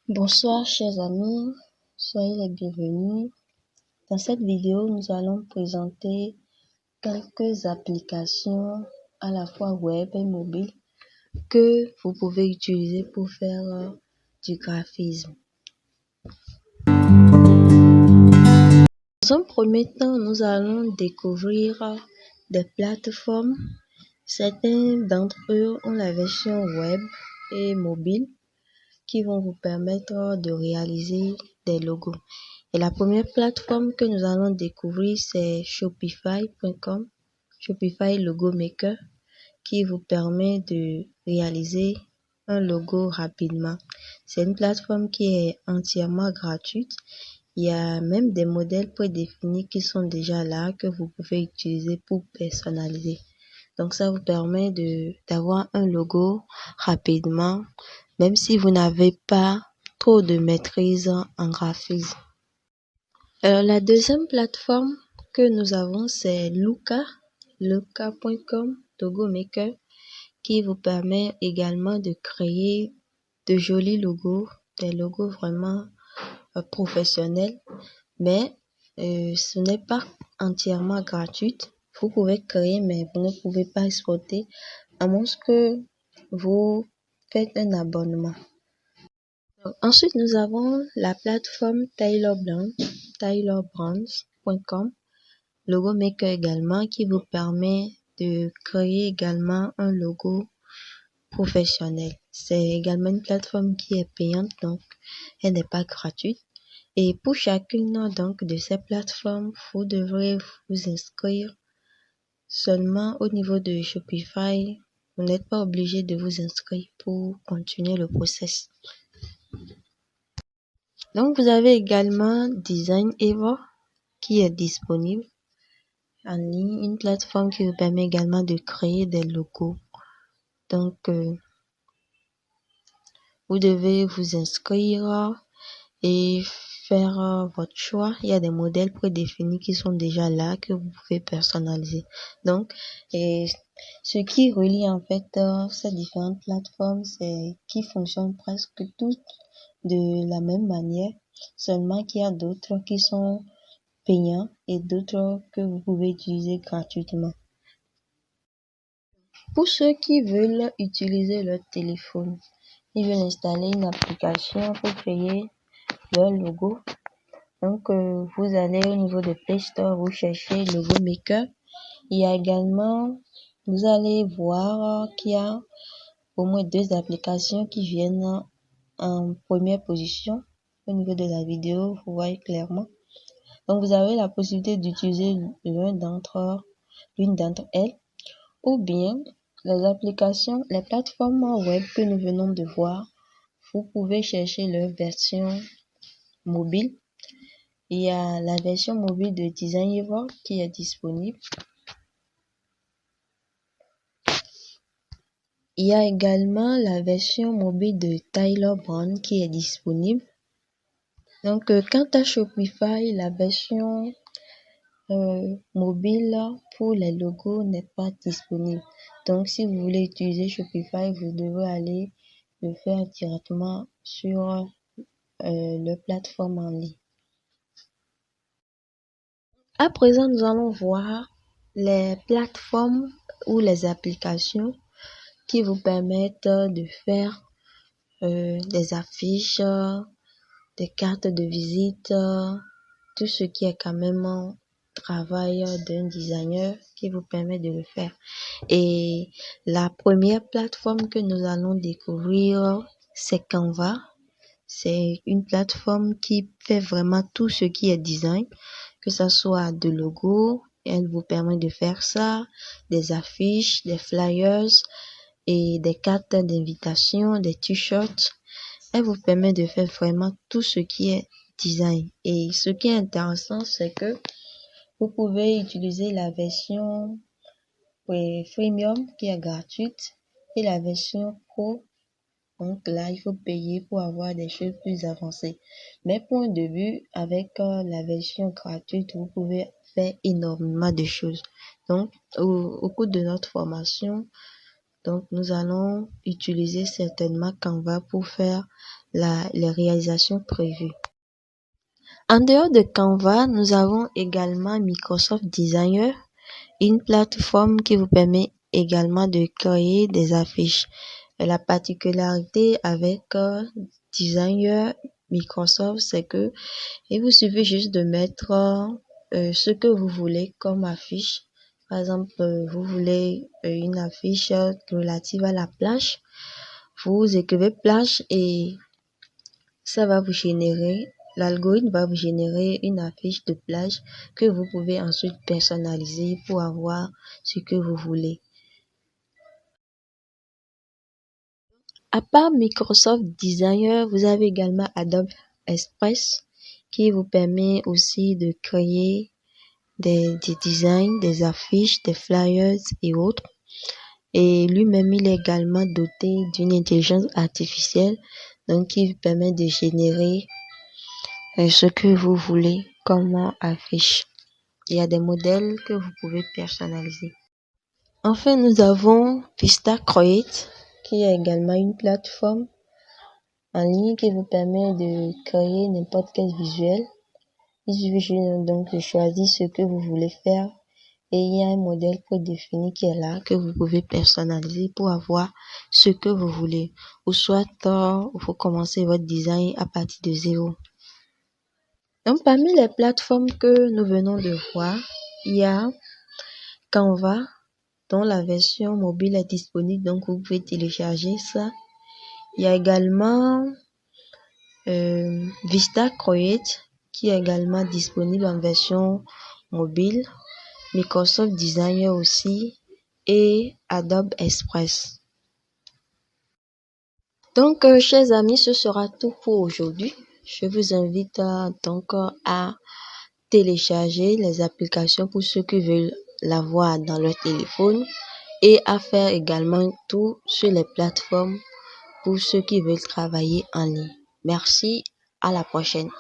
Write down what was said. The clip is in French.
Bonsoir chers amis, soyez les bienvenus. Dans cette vidéo, nous allons présenter quelques applications à la fois web et mobile que vous pouvez utiliser pour faire du graphisme. Dans un premier temps, nous allons découvrir des plateformes. Certains d'entre eux ont la version web et mobile qui vont vous permettre de réaliser des logos. Et la première plateforme que nous allons découvrir, c'est Shopify.com, Shopify Logo Maker, qui vous permet de réaliser un logo rapidement. C'est une plateforme qui est entièrement gratuite. Il y a même des modèles prédéfinis qui sont déjà là que vous pouvez utiliser pour personnaliser. Donc ça vous permet d'avoir un logo rapidement, même si vous n'avez pas trop de maîtrise en graphisme. La deuxième plateforme que nous avons, c'est Looka.com, Logo Maker, qui vous permet également de créer de jolis logos, des logos vraiment professionnels, mais ce n'est pas entièrement gratuit. Vous pouvez créer, mais vous ne pouvez pas exporter à moins que vous faites un abonnement. Ensuite, nous avons la plateforme TaylorBrands.com, Logo Maker également, qui vous permet de créer également un logo professionnel. C'est également une plateforme qui est payante, donc elle n'est pas gratuite. Et pour chacune donc de ces plateformes, vous devrez vous inscrire seulement au niveau de Shopify. Vous n'êtes pas obligé de vous inscrire pour continuer le process. Donc, vous avez également Designever qui est disponible en ligne, une plateforme qui vous permet également de créer des logos. Donc, vous devez vous inscrire et faire votre choix. Il y a des modèles prédéfinis qui sont déjà là que vous pouvez personnaliser. Donc, ce qui relie en fait ces différentes plateformes, c'est qu'ils fonctionnent presque toutes de la même manière, seulement qu'il y a d'autres qui sont payants et d'autres que vous pouvez utiliser gratuitement. Pour ceux qui veulent utiliser leur téléphone, ils veulent installer une application pour créer leur logo. Donc, vous allez au niveau de Play Store, vous cherchez Logo Maker. Il y a également, vous allez voir qu'il y a au moins 2 applications qui viennent en première position. Au niveau de la vidéo, vous voyez clairement. Donc, vous avez la possibilité d'utiliser l'une d'entre elles, ou bien les plateformes web que nous venons de voir. Vous pouvez chercher leur version mobile. Il y a la version mobile de Designever qui est disponible. Il y a également la version mobile de TaylorBrands qui est disponible. Donc, quant à Shopify, la version mobile pour les logos n'est pas disponible. Donc, si vous voulez utiliser Shopify, vous devez aller le faire directement sur leur plateforme en ligne. À présent, nous allons voir les plateformes ou les applications qui vous permettent de faire des affiches, des cartes de visite, tout ce qui est quand même un travail d'un designer qui vous permet de le faire. Et la première plateforme que nous allons découvrir, c'est Canva. C'est une plateforme qui fait vraiment tout ce qui est design, que ça soit de logos, elle vous permet de faire ça, des affiches, des flyers et des cartes d'invitation, des t-shirts. Elle vous permet de faire vraiment tout ce qui est design. Et ce qui est intéressant, c'est que vous pouvez utiliser la version freemium qui est gratuite et la version pro. Donc là, il faut payer pour avoir des choses plus avancées. Mais pour un début, avec la version gratuite, vous pouvez faire énormément de choses. Donc, au cours de notre formation, donc, nous allons utiliser certainement Canva pour faire les réalisations prévues. En dehors de Canva, nous avons également Microsoft Designer, une plateforme qui vous permet également de créer des affiches. La particularité avec Designer Microsoft, c'est que il vous suffit juste de mettre ce que vous voulez comme affiche. Par exemple, vous voulez une affiche relative à la plage. Vous écrivez plage et ça va vous générer, l'algorithme va vous générer une affiche de plage que vous pouvez ensuite personnaliser pour avoir ce que vous voulez. À part Microsoft Designer, vous avez également Adobe Express qui vous permet aussi de créer des designs, des affiches, des flyers et autres. Et lui-même, il est également doté d'une intelligence artificielle, donc qui vous permet de générer ce que vous voulez comme affiche. Il y a des modèles que vous pouvez personnaliser. Enfin, nous avons VistaCreate, qui est également une plateforme en ligne qui vous permet de créer n'importe quel visuel. Il suffit donc de choisir ce que vous voulez faire et il y a un modèle prédéfini qui est là que vous pouvez personnaliser pour avoir ce que vous voulez. Ou soit vous commencez votre design à partir de zéro. Donc parmi les plateformes que nous venons de voir, il y a Canva dont la version mobile est disponible, donc vous pouvez télécharger ça. Il y a également VistaCreate qui est également disponible en version mobile, Microsoft Designer aussi et Adobe Express. Donc, chers amis, ce sera tout pour aujourd'hui. Je vous invite donc à télécharger les applications pour ceux qui veulent l'avoir dans leur téléphone et à faire également tout sur les plateformes pour ceux qui veulent travailler en ligne. Merci, à la prochaine.